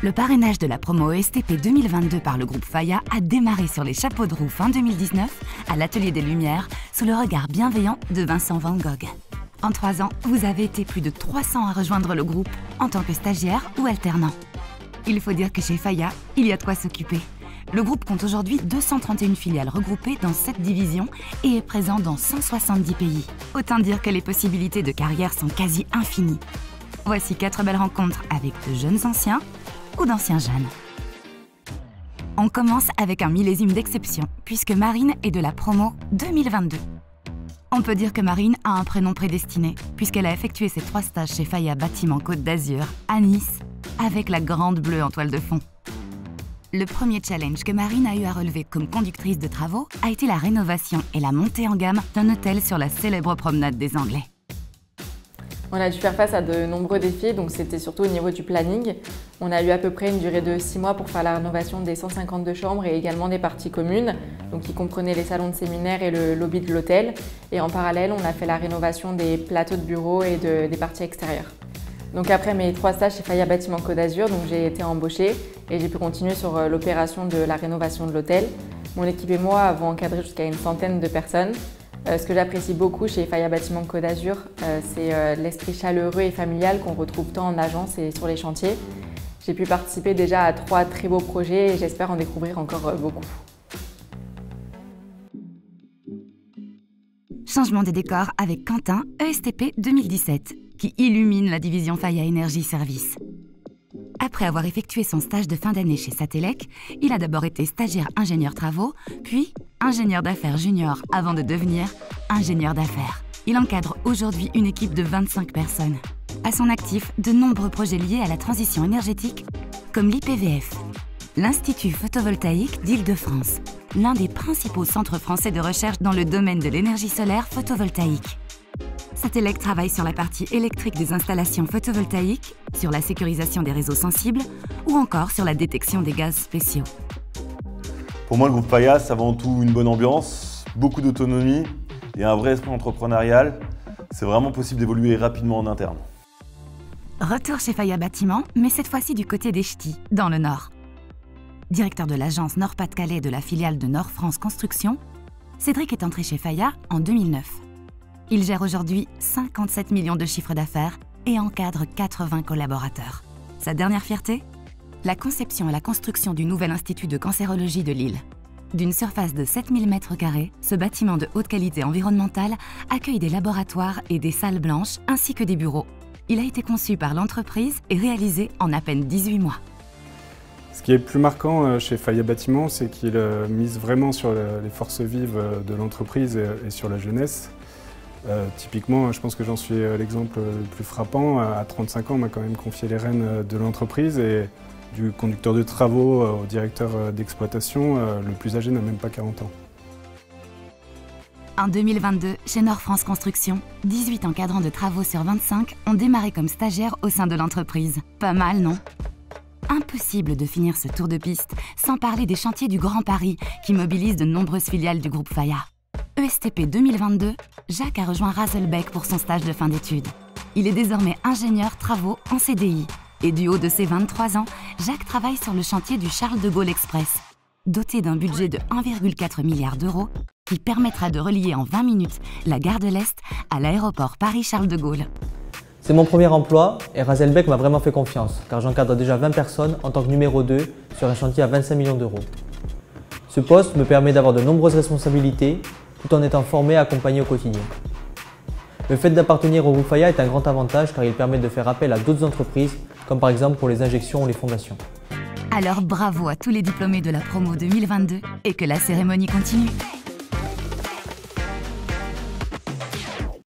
Le parrainage de la promo ESTP 2022 par le groupe Faya a démarré sur les chapeaux de roue fin 2019 à l'Atelier des Lumières sous le regard bienveillant de Vincent Van Gogh. En 3 ans, vous avez été plus de 300 à rejoindre le groupe en tant que stagiaire ou alternant. Il faut dire que chez Faya, il y a de quoi s'occuper. Le groupe compte aujourd'hui 231 filiales regroupées dans 7 divisions et est présent dans 170 pays. Autant dire que les possibilités de carrière sont quasi infinies. Voici 4 belles rencontres avec de jeunes anciens ou d'anciens jeunes. On commence avec un millésime d'exception, puisque Marine est de la promo 2022. On peut dire que Marine a un prénom prédestiné, puisqu'elle a effectué ses 3 stages chez Faya Bâtiment Côte d'Azur, à Nice, avec la grande bleue en toile de fond. Le premier challenge que Marine a eu à relever comme conductrice de travaux a été la rénovation et la montée en gamme d'un hôtel sur la célèbre promenade des Anglais. On a dû faire face à de nombreux défis, donc c'était surtout au niveau du planning. On a eu à peu près une durée de 6 mois pour faire la rénovation des 152 chambres et également des parties communes, donc qui comprenaient les salons de séminaire et le lobby de l'hôtel. Et en parallèle, on a fait la rénovation des plateaux de bureaux et des parties extérieures. Donc après mes 3 stages chez Faya Bâtiment Côte d'Azur, j'ai été embauchée et j'ai pu continuer sur l'opération de la rénovation de l'hôtel. Mon équipe et moi avons encadré jusqu'à une centaine de personnes. Ce que j'apprécie beaucoup chez Faya Bâtiment Côte d'Azur, c'est l'esprit chaleureux et familial qu'on retrouve tant en agence et sur les chantiers. J'ai pu participer déjà à 3 très beaux projets et j'espère en découvrir encore beaucoup. Changement de décor avec Quentin, ESTP 2017, qui illumine la division Faya Énergie Service. Après avoir effectué son stage de fin d'année chez Satellec, il a d'abord été stagiaire ingénieur travaux, puis ingénieur d'affaires junior avant de devenir ingénieur d'affaires. Il encadre aujourd'hui une équipe de 25 personnes. À son actif, de nombreux projets liés à la transition énergétique, comme l'IPVF, l'Institut photovoltaïque d'Île-de-France, l'un des principaux centres français de recherche dans le domaine de l'énergie solaire photovoltaïque. Satellec travaille sur la partie électrique des installations photovoltaïques, sur la sécurisation des réseaux sensibles ou encore sur la détection des gaz spéciaux. Pour moi, le groupe Faya, c'est avant tout une bonne ambiance, beaucoup d'autonomie et un vrai esprit entrepreneurial. C'est vraiment possible d'évoluer rapidement en interne. Retour chez Faya Bâtiment, mais cette fois-ci du côté des Ch'tis, dans le Nord. Directeur de l'agence Nord-Pas-de-Calais de la filiale de Nord France Construction, Cédric est entré chez Faya en 2009. Il gère aujourd'hui 57 millions de chiffre d'affaires et encadre 80 collaborateurs. Sa dernière fierté ? La conception et la construction du nouvel institut de cancérologie de Lille. D'une surface de 7000 m², ce bâtiment de haute qualité environnementale accueille des laboratoires et des salles blanches ainsi que des bureaux. Il a été conçu par l'entreprise et réalisé en à peine 18 mois. Ce qui est plus marquant chez Faya Bâtiment, c'est qu'il mise vraiment sur les forces vives de l'entreprise et sur la jeunesse. Typiquement, je pense que j'en suis l'exemple le plus frappant. À 35 ans, on m'a quand même confié les rênes de l'entreprise et du conducteur de travaux au directeur d'exploitation, le plus âgé n'a même pas 40 ans. En 2022, chez Nord France Construction, 18 encadrants de travaux sur 25 ont démarré comme stagiaires au sein de l'entreprise. Pas mal, non ? Impossible de finir ce tour de piste sans parler des chantiers du Grand Paris qui mobilisent de nombreuses filiales du groupe Faya. ESTP 2022, Jacques a rejoint Razelbeck pour son stage de fin d'études. Il est désormais ingénieur travaux en CDI. Et du haut de ses 23 ans, Jacques travaille sur le chantier du Charles de Gaulle Express, doté d'un budget de 1,4 milliard d'euros, qui permettra de relier en 20 minutes la gare de l'Est à l'aéroport Paris-Charles de Gaulle. C'est mon premier emploi et Razelbeck m'a vraiment fait confiance, car j'encadre déjà 20 personnes en tant que numéro 2 sur un chantier à 25 millions d'euros. Ce poste me permet d'avoir de nombreuses responsabilités, tout en étant formé et accompagné au quotidien. Le fait d'appartenir au groupe Faya est un grand avantage car il permet de faire appel à d'autres entreprises, comme par exemple pour les injections ou les fondations. Alors bravo à tous les diplômés de la promo 2022 et que la cérémonie continue.